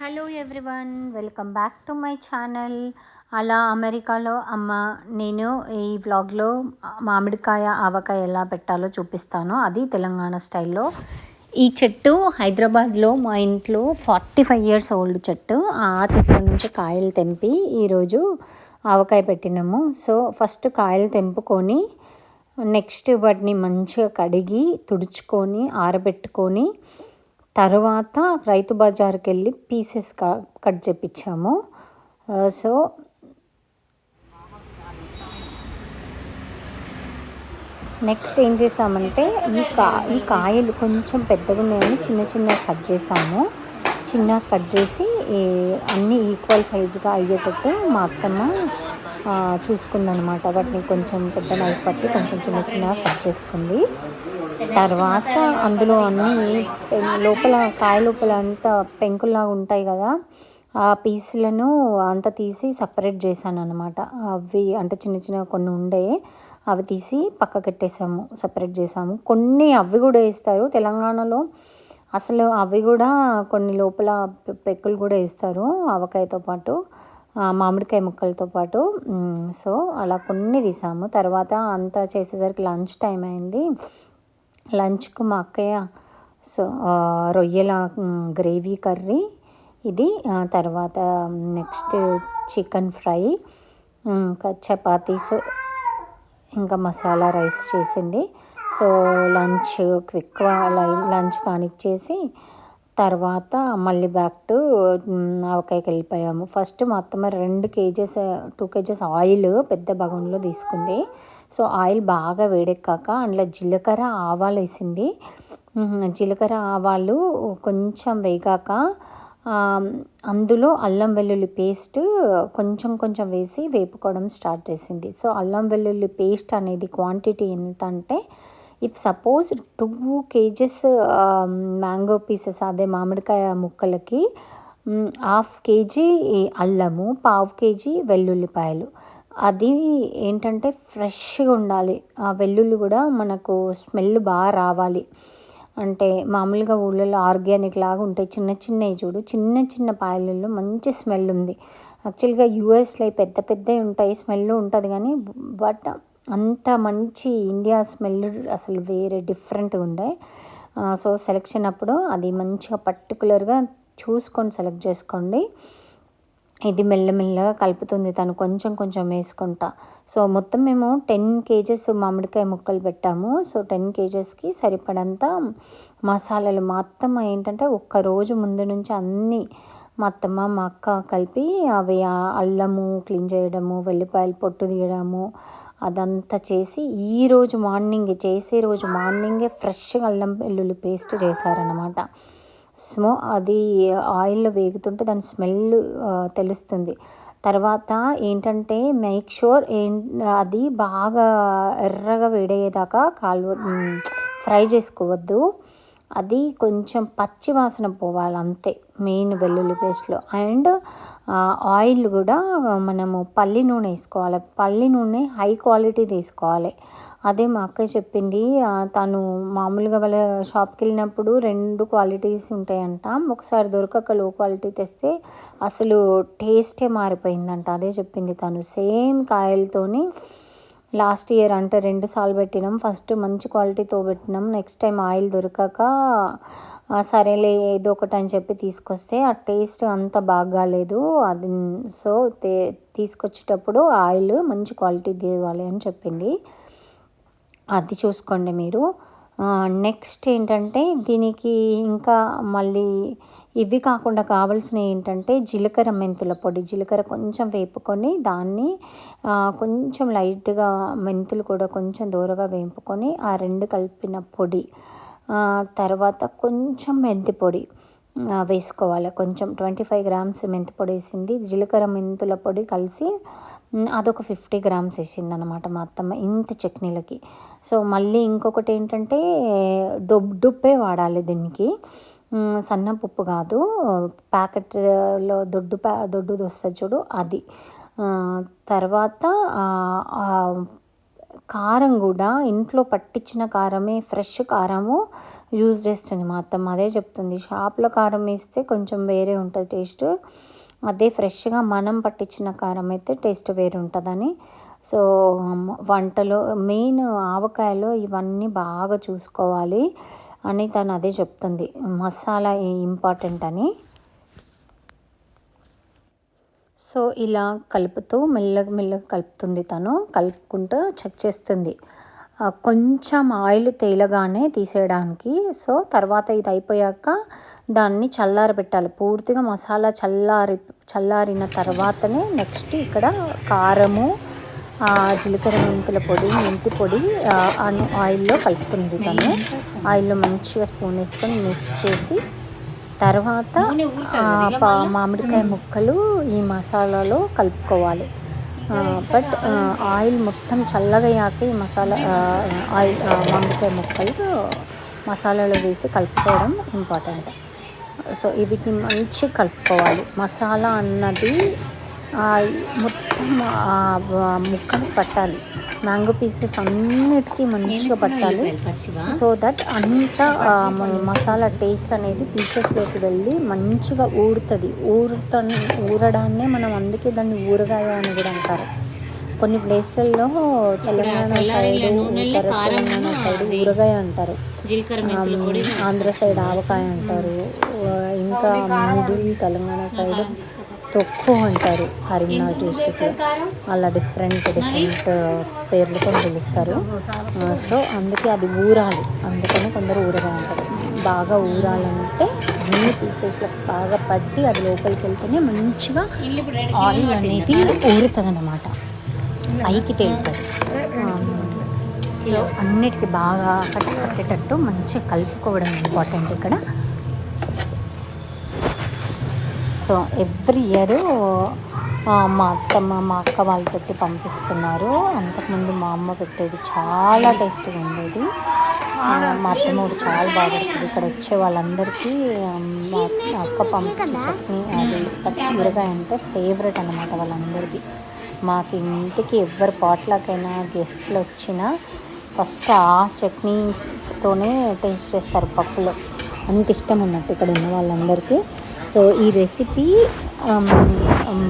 Hello everyone, welcome back to my channel. అలా అమెరికాలో అమ్మ. నేను ఈ వ్లాగ్లో మామిడికాయ ఆవకాయ ఎలా పెట్టాలో చూపిస్తాను. అది తెలంగాణ స్టైల్లో. ఈ చెట్టు హైదరాబాద్లో మా ఇంట్లో 45 years ఓల్డ్ చెట్టు. ఆ చెట్టు నుంచి కాయలు తెంపి ఈరోజు ఆవకాయ పెట్టినాము. సో ఫస్ట్ కాయలు తెంపుకొని నెక్స్ట్ వాటిని మంచిగా కడిగి తుడుచుకొని ఆరబెట్టుకొని తర్వాత రైతు బజార్కి వెళ్ళి పీసెస్ కట్ చేపించాము. సో నెక్స్ట్ ఏం చేసామంటే ఈ కాయలు కొంచెం పెద్దగా ఉన్నాయని చిన్న కట్ చేసాము. చిన్న కట్ చేసి అన్నీ ఈక్వల్ సైజుగా అయ్యేటట్టు మా అత్తమ్మ చూసుకుందనమాట. వాటిని కొంచెం పెద్ద నైఫ్ పట్టి కొంచెం చిన్న కట్ చేసుకుంది. తర్వాత అందులో అన్నీ కాయ లోపల అంతా పెంకుల్లాగా ఉంటాయి కదా, ఆ పీసులను అంతా తీసి సపరేట్ చేశాను అనమాట. అవి అంటే చిన్న కొన్ని ఉండే అవి తీసి పక్కకెట్టేసాము, సపరేట్ చేసాము. కొన్ని అవి కూడా వేస్తారు తెలంగాణలో. అసలు అవి కూడా కొన్ని లోపల పెక్కులు కూడా వేస్తారు ఆవకాయతో పాటు, మామిడికాయ ముక్కలతో పాటు. సో అలా కొన్ని తీసాము. తర్వాత అంతా చేసేసరికి లంచ్ టైం అయింది. లంచ్కు మా అక్కయ్య రొయ్యల గ్రేవీ కర్రీ ఇది, తర్వాత నెక్స్ట్ చికెన్ ఫ్రై, ఇంకా చపాతీస్, ఇంకా మసాలా రైస్ చేసింది. సో లంచ్ క్విక్గా లంచ్ కానిచ్చేసి తర్వాత మళ్ళీ బ్యాక్ టు ఆవకాయకి వెళ్ళిపోయాము. ఫస్ట్ మా అత్తమ్మ 2 kgs ఆయిల్ పెద్ద బగోన్లో తీసుకుంది. సో ఆయిల్ బాగా వేడెక్కాక అందులో జీలకర్ర ఆవాలు వేసింది. జీలకర్ర ఆవాలు కొంచెం వేగాక అందులో అల్లం వెల్లుల్లి పేస్ట్ కొంచెం వేసి వేపుకోవడం స్టార్ట్ చేసింది. సో అల్లం వెల్లుల్లి పేస్ట్ అనేది క్వాంటిటీ ఎంత అంటే, if suppose 2 kgs mango pieces, అదే మామిడికాయ ముక్కలకి 1/2 kg అల్లము, 1/4 kg వెల్లుల్లిపాయలు. అది ఏంటంటే ఫ్రెష్గా ఉండాలి. ఆ వెల్లుల్లి కూడా మనకు స్మెల్ బాగా రావాలి. అంటే మామూలుగా ఊళ్ళలో ఆర్గానిక్ లాగా ఉంటాయి, చిన్నవి చూడు, చిన్న పాయలలో మంచి స్మెల్ ఉంది. యాక్చువల్గా యూఎస్లో పెద్దవి ఉంటాయి, స్మెల్ ఉంటుంది కానీ బట్ అంత మంచి ఇండియా స్మెల్ అసలు వేరే డిఫరెంట్గా ఉండే. సో సెలెక్షన్ అప్పుడు అది మంచిగా పర్టికులర్గా చూసుకొని సెలెక్ట్ చేసుకోండి. ఇది మెల్లమెల్లగా కలుపుతుంది తను, కొంచెం వేసుకుంటా. సో మొత్తం మేము 10 kgs మామిడికాయ ముక్కలు పెట్టాము. సో 10 kgsకి సరిపడంత మసాలాలు మా అత్తమ్మ ఏంటంటే ఒక్కరోజు ముందు నుంచి అన్నీ మా అత్తమ్మ మా అక్క కలిపి అవి అల్లము క్లీన్ చేయడము, వెల్లిపాయలు పొట్టు తీయడము అదంతా చేసి చేసే రోజు మార్నింగే ఫ్రెష్గా అల్లం వెల్లుల్లి పేస్ట్ చేశారనమాట. సో అది ఆయిల్లో వేగుతుంటే దాని స్మెల్ తెలుస్తుంది. తర్వాత ఏంటంటే మేక్ షూర్ అది బాగా ఎర్రగా వేడయ్యేదాకా ఫ్రై చేసుకోవద్దు. అది కొంచెం పచ్చి వాసన పోవాలి అంతే మెయిన్ వెల్లుల్లి పేస్ట్లో. అండ్ ఆయిల్ కూడా మనము పల్లి నూనె వేసుకోవాలి. పల్లి నూనె హై క్వాలిటీ తీసుకోవాలి. అదే మా అక్క చెప్పింది. తను మామూలుగా వాళ్ళ షాప్కి వెళ్ళినప్పుడు 2 క్వాలిటీస్ ఉంటాయంట. ఒకసారి దొరకక లో క్వాలిటీ తెస్తే అసలు టేస్టే మారిపోయిందంట. అదే చెప్పింది తను. సేమ్ కాయలతోని లాస్ట్ ఇయర్ అంటే 2 సార్లు పెట్టినాం. ఫస్ట్ మంచి క్వాలిటీతో పెట్టినాం. నెక్స్ట్ టైం ఆయిల్ దొరకక సరేలే ఏదో ఒకటి అని చెప్పి తీసుకొస్తే ఆ టేస్ట్ అంత బాగాలేదు. అది సో తీసుకొచ్చేటప్పుడు ఆయిల్ మంచి క్వాలిటీ తేవాలి అని చెప్పింది. అది చూసుకోండి మీరు. నెక్స్ట్ ఏంటంటే దీనికి ఇంకా మళ్ళీ ఇవి కాకుండా కావాల్సినవి ఏంటంటే జీలకర్ర మెంతుల పొడి. జీలకర్ర కొంచెం వేపుకొని దాన్ని కొంచెం లైట్గా మెంతులు కూడా కొంచెం దూరగా వేపుకొని ఆ 2 కలిపిన పొడి, తర్వాత కొంచెం మెంతి పొడి వేసుకోవాలి. కొంచెం 25 grams మెంతి పొడి వేసింది. జీలకర్ర మెంతుల పొడి కలిసి అదొక 50 grams వేసింది అనమాట మా అత్తమ్మ ఇంత చట్నీలకి. సో మళ్ళీ ఇంకొకటి ఏంటంటే దొడ్డుప్పే వాడాలి దీనికి, సన్నపప్పు కాదు. ప్యాకెట్లో దొడ్డుది వస్తుంది చూడు అది. తర్వాత కారం కూడా ఇంట్లో పట్టించిన కారమే, ఫ్రెష్ కారము యూజ్ చేస్తుంది మా అత్తమ్మ. అదే చెప్తుంది, షాప్లో కారం వేస్తే కొంచెం వేరే ఉంటుంది టేస్ట్, అదే ఫ్రెష్గా మనం పట్టించిన కారం అయితే టేస్ట్ వేరే ఉంటుందని. సో వంటలో మెయిన్ ఆవకాయలో ఇవన్నీ బాగా చూసుకోవాలి అని తను అదే చెప్తుంది, మసాలా ఇంపార్టెంట్ అని. సో ఇలా కలుపుతూ మెల్లగా మెల్లగా కలుపుతుంది తను, కలుపుకుంటూ చెక్ చేస్తుంది కొంచెం ఆయిల్ తేలగానే తీసేయడానికి. సో తర్వాత ఇది అయిపోయాక దాన్ని చల్లారబెట్టాలి పూర్తిగా. మసాలా చల్లారిన తర్వాతనే నెక్స్ట్ ఇక్కడ కారము, జీలకర్ర మెంతుల పొడి, మెంతి పొడి ఆయిల్లో కలుపుతుంది తను. ఆయిల్లో మంచిగా స్పూన్ వేసుకొని మిక్స్ చేసి తర్వాత మామిడికాయ ముక్కలు ఈ మసాలాలో కలుపుకోవాలి. బట్ ఆయిల్ మొత్తం చల్లగయ్యాక ఈ మసాలా ఆయిల్ మామిడికాయ ముక్కలు మసాలాలో వేసి కలుపుకోవడం ఇంపార్టెంట్. సో వీటిని మంచిగా కలుపుకోవాలి. మసాలా అన్నది మొత్తం ముక్కలు పట్టాలి, మ్యాంగో పీసెస్ అన్నిటికీ మంచిగా పట్టాలి. సో దట్ అంతా మసాలా టేస్ట్ అనేది పీసెస్లోకి వెళ్ళి మంచిగా ఊరుతుంది. ఊరడాన్నే మనం అందుకే దాన్ని ఊరగాయ అని కూడా అంటారు. కొన్ని ప్లేస్లలో తెలంగాణ సైడ్, తెలంగాణ సైడ్ ఊరగాయ అంటారు, ఆంధ్ర సైడ్ ఆవకాయ అంటారు, ఇంకా మిడిల్ తెలంగాణ సైడ్ తొక్కు అంటారు, కరీంనగర్ డిస్ట్రిక్ట్లో అలా డిఫరెంట్ పేర్లతో పిలుస్తారు. సో అందుకే అది ఊరాలి, అందుకని కొందరు ఊరగా అంటారు. బాగా ఊరాలంటే అన్ని పీసెస్లకు బాగా పట్టి అది లోపలికి వెళ్తేనే మంచిగా ఆయిల్ అనేది ఊరుతుంది అన్నమాట, పైకి తేలుతుంది. సో అన్నిటికీ బాగా పట్టేటట్టు మంచిగా కలుపుకోవడం ఇంపార్టెంట్ ఇక్కడ. సో ఎవ్రీ ఇయర్ మా అత్తమ్మ మా అక్క వాళ్ళు పెట్టి పంపిస్తున్నారు. అంతకుముందు మా అమ్మ పెట్టేది చాలా టేస్ట్గా ఉండేది. మా అత్తమ్మ కూడా చాలా బాగా పెడుతుంది. ఇక్కడ వచ్చే వాళ్ళందరికీ మా అక్క పంపించే చట్నీ అది ఊరగాయ అంటే ఫేవరెట్ అన్నమాట వాళ్ళందరికీ. మాకు ఇంటికి ఎవరి పాట్లకైనా గెస్ట్లు వచ్చినా ఫస్ట్ ఆ చట్నీతోనే టేస్ట్ చేస్తారు పప్పులో, అంత ఇష్టం ఉన్నట్టు ఇక్కడ ఉన్న వాళ్ళందరికీ. సో ఈ రెసిపీ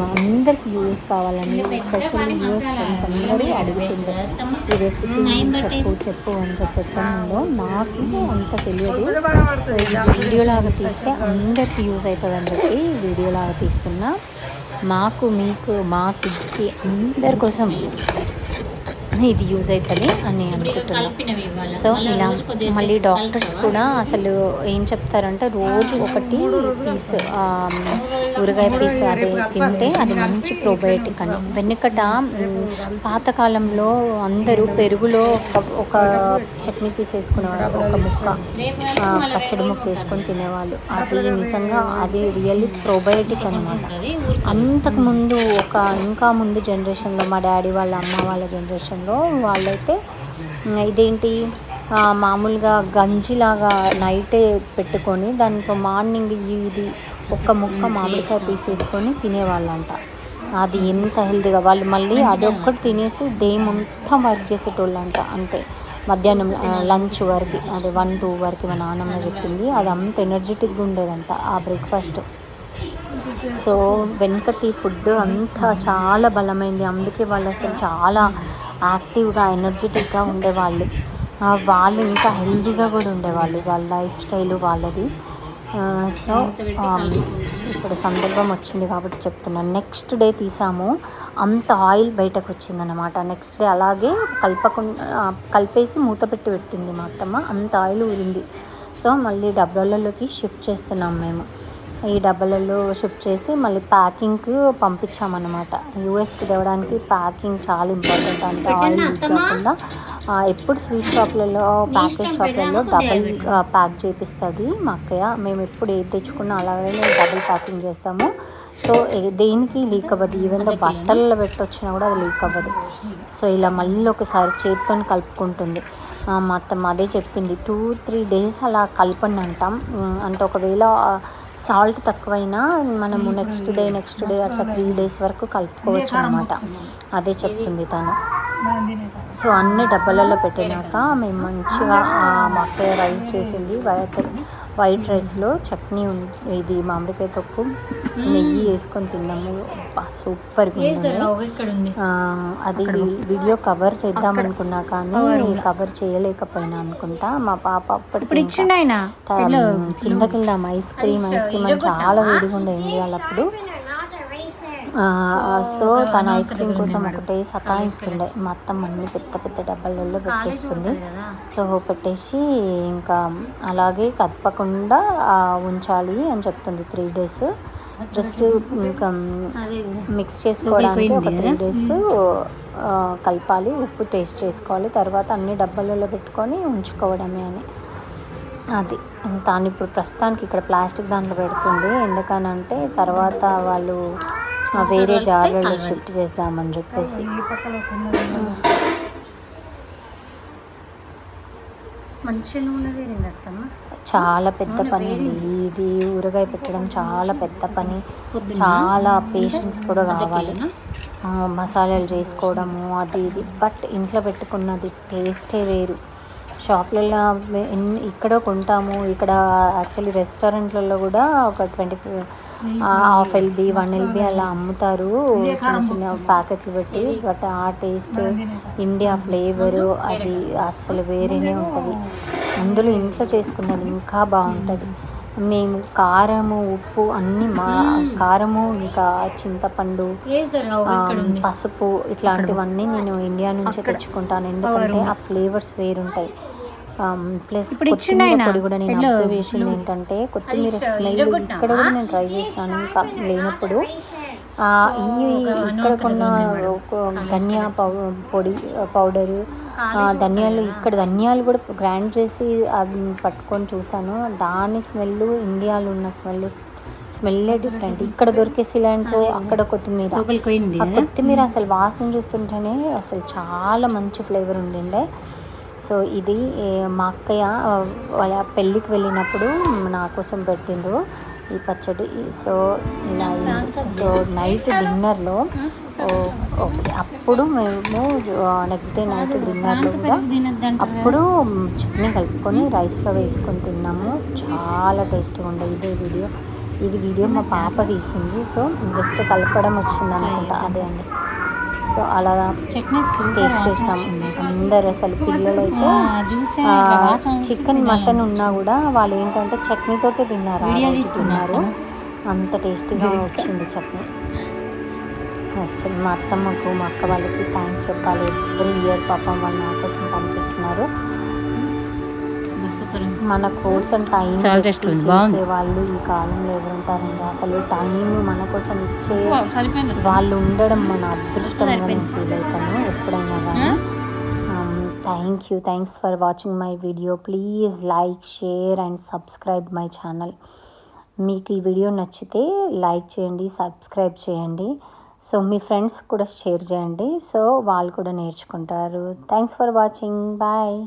అందరికి యూజ్ కావాలని స్పెషల్ యూజ్ అందరూ అడుగుతుంటారు. ఈ రెసిపీ చెప్పు అని చెప్పడంలో నాకు అంత తెలియదు. వీడియోలాగా తీస్తే అందరికి యూజ్ అవుతుందని చెప్పి వీడియోలాగా తీస్తున్నా. మాకు మీకు మా కిడ్స్కి అందరి కోసం ఇది యూజ్ అవుతుంది అని అనుకుంటున్నాను. సో ఇలా మళ్ళీ డాక్టర్స్ కూడా అసలు ఏం చెప్తారంటే రోజు ఒకటి పీస్ ఊరగాయ పీస్ అదే తింటే అది మంచి ప్రోబయోటిక్ అని. వెనుకట పాతకాలంలో అందరూ పెరుగులో ఒక చట్నీ పీస్ వేసుకునేవాళ్ళు, ఒక ముక్క పచ్చడి ముక్క వేసుకొని తినేవాళ్ళు. అది నిజంగా అది రియల్లీ ప్రోబయోటిక్ అనమాట. అంతకుముందు ఇంకా ముందు జనరేషన్లో మా డాడీ వాళ్ళ అమ్మ వాళ్ళ జనరేషన్లో వాళ్ళైతే ఇదేంటి మామూలుగా గంజిలాగా నైటే పెట్టుకొని దాంట్లో మార్నింగ్ ఇది ఒక్క ముక్క మామిడికాయ తీసేసుకొని తినేవాళ్ళంట. అది ఎంత హెల్తీగా, వాళ్ళు మళ్ళీ అదొక్కటి తినేసి డే మొత్తం వర్క్ చేసేటోళ్ళంట. అంటే మధ్యాహ్నం లంచ్ వరకు, అది 1-2 వరకు మా నాన్నమ్మ చెప్పింది. అది అంత ఎనర్జెటిక్గా ఉండేదంట ఆ బ్రేక్ఫాస్ట్. సో వెనకటి ఫుడ్ అంతా చాలా బలమైంది, అందుకే వాళ్ళు అసలు చాలా యాక్టివ్గా ఎనర్జెటిక్గా ఉండేవాళ్ళు. వాళ్ళు ఇంకా హెల్తీగా కూడా ఉండేవాళ్ళు, వాళ్ళ లైఫ్ స్టైల్ వాళ్ళది. సో ఇప్పుడు సందర్భం వచ్చింది కాబట్టి చెప్తున్నాను. నెక్స్ట్ డే తీసాము, అంత ఆయిల్ బయటకు వచ్చిందనమాట. నెక్స్ట్ డే అలాగే కలిపేసి మూత పెట్టింది మా అత్తమ్మ, అంత ఆయిల్ ఊరింది. సో మళ్ళీ డబ్బాలలోకి షిఫ్ట్ చేస్తున్నాం మేము. ఈ డబ్బాలలో షిఫ్ట్ చేసి మళ్ళీ ప్యాకింగ్కి పంపించామన్నమాట. యూఎస్కి తేవడానికి ప్యాకింగ్ చాలా ఇంపార్టెంట్. అంటే ఆయిల్ లీక్ కాకుండా ఎప్పుడు స్వీట్ షాప్లలో, ప్యాకేజ్ షాప్లలో డబల్ ప్యాక్ చేపిస్తుంది మా అక్కయ్య. మేము ఎప్పుడు ఏది తెచ్చుకున్నా అలాగే డబుల్ ప్యాకింగ్ చేస్తాము. సో దేనికి లీక్ అవ్వదు, ఈవెన్ బట్టల్లో పెట్టొచ్చినా కూడా అది లీక్ అవ్వదు. సో ఇలా మళ్ళీ ఒకసారి చేతితో కలుపుకుంటుంది. మా అత్తమ్మ అదే చెప్పింది, 2-3 డేస్ అలా కలపండి అంటాం. అంటే ఒకవేళ సాల్ట్ తక్కువైనా మనము నెక్స్ట్ డే అట్లా 3 డేస్ వరకు కలుపుకోవచ్చు అనమాట. అదే చెప్తుంది తను. సో అన్ని డబ్బాలలో పెట్టినాక మేము మంచిగా మా అక్కయ్య రైస్ చేసింది వైట్ రైస్లో చట్నీ ఇది మామిడికాయ తొక్కు నెయ్యి వేసుకొని తిన్నాము. సూపర్గా ఉంది. అది వీడియో కవర్ చేద్దాం అనుకున్నా కానీ కవర్ చేయలేకపోయినా అనుకుంటా. మా పాప అప్పటికి కిందకి వెళ్దాం ఐస్ క్రీమ్ అని చాలా వేడిగా ఉండే ఇండియాలో అప్పుడు. సో తన ఐస్ క్రీమ్ కోసం ఒకటే సతాయిస్తుండే. మా అత్తమ్మ అన్ని పెద్ద పెద్ద డబ్బాలలో పెట్టేస్తుంది. సో పెట్టేసి ఇంకా అలాగే కదపకుండా ఉంచాలి అని చెప్తుంది 3 days. జస్ట్ ఇంకా మిక్స్ చేసుకోవడానికి ఒక 3 days కలపాలి, ఉప్పు టేస్ట్ చేసుకోవాలి, తర్వాత అన్ని డబ్బాలలో పెట్టుకొని ఉంచుకోవడమే అని. అది తాను ఇప్పుడు ప్రస్తుతానికి ఇక్కడ ప్లాస్టిక్ దాంట్లో పెడుతుంది. ఎందుకనంటే తర్వాత వాళ్ళు వేరే జార్లలో షిఫ్ట్ చేద్దామని చెప్పేసి. మంచి నూనె వేరింది అత్తమ్మ. చాలా పెద్ద పని ఇది ఊరగాయ పెట్టడం, చాలా పెద్ద పని, చాలా పేషెన్స్ కూడా కావాలి. మసాలాలు చేసుకోవడము అది ఇది. బట్ ఇంట్లో పెట్టుకున్నది టేస్టే వేరు. షాప్లలో ఇక్కడ కొంటాము, ఇక్కడ యాక్చువల్లీ రెస్టారెంట్లలో కూడా ఒక 1/2 LB 1 LB అలా అమ్ముతారు చిన్న చిన్న ప్యాకెట్లు పెట్టి. బట్ ఆ టేస్ట్ ఇండియా ఫ్లేవరు అది అస్సలు వేరేనే ఉంటుంది. అందులో ఇంట్లో చేసుకున్నది ఇంకా బాగుంటుంది. మేము కారము ఉప్పు అన్నీ కారము ఇంకా చింతపండు పసుపు ఇట్లాంటివన్నీ నేను ఇండియా నుంచే తెచ్చుకుంటాను. ఎందుకంటే ఆ ఫ్లేవర్స్ వేరుంటాయి. ప్లస్ కొత్తిమీర పొడి కూడా నేను అబ్జర్వేషన్ ఏంటంటే కొత్తిమీర స్మెల్ ఇక్కడ కూడా నేను ట్రై చేసినాను ఇంకా లేనప్పుడు. ఇక్కడ కొన్న ధనియా పొడి పౌడరు ధనియాలు, ఇక్కడ ధనియాలు కూడా గ్రైండ్ చేసి అది పట్టుకొని చూసాను. దాని స్మెల్ ఇండియాలో ఉన్న స్మెల్లే డిఫరెంట్. ఇక్కడ దొరికే సిలాంట్రో, అక్కడ కొత్తిమీర. ఆ కొత్తిమీర అసలు వాసన చూస్తుంటేనే అసలు చాలా మంచి ఫ్లేవర్ ఉండిండే. సో ఇది మా అక్కయ్య వాళ్ళ పెళ్ళికి వెళ్ళినప్పుడు నా కోసం పెట్టిండ్రు ఈ పచ్చడి. సో ఇలా అయింది. సో నైట్ డిన్నర్లో ఓకే అప్పుడు మేము నెక్స్ట్ డే నైట్ డిన్నర్లో కూడా అప్పుడు చట్నీ కలుపుకొని రైస్లో వేసుకొని తిన్నాము. చాలా టేస్ట్గా ఉండే. ఇది వీడియో మా పాప తీసింది. సో జస్ట్ కలపడం వచ్చింది అనుకుంటా, అదే అండి. సో అలా టేస్ట్ చేసాం అందరు. అసలు పిల్లలైతే చికెన్ మటన్ ఉన్నా కూడా వాళ్ళు ఏంటంటే చట్నీతోటే తిన్నారు. అంత టేస్టీగా వచ్చింది చట్నీ. యాక్చువల్లీ మా అత్తమ్మకు మా అక్క వాళ్ళకి థ్యాంక్స్ చెప్పాలి. ఎవ్రీ ఇయర్ పాపం వాళ్ళు నా కోసం పంపిస్తున్నారు. మన కోసం టైం చేసే వాళ్ళు ఈ కాలంలో ఎవరుంటారండి. అసలు టైం మన కోసం ఇచ్చే వాళ్ళు ఉండడం మన అదృష్టంగా నేను ఫీల్ అవుతాను ఎప్పుడైనా కానీ. Thanks for watching my video. Please like, share and subscribe my channel. మీకు ఈ వీడియో నచ్చితే లైక్ చేయండి, సబ్స్క్రైబ్ చేయండి. సో మీ ఫ్రెండ్స్ కూడా షేర్ చేయండి. సో వాళ్ళు కూడా నేర్చుకుంటారు. Thanks for watching. బాయ్.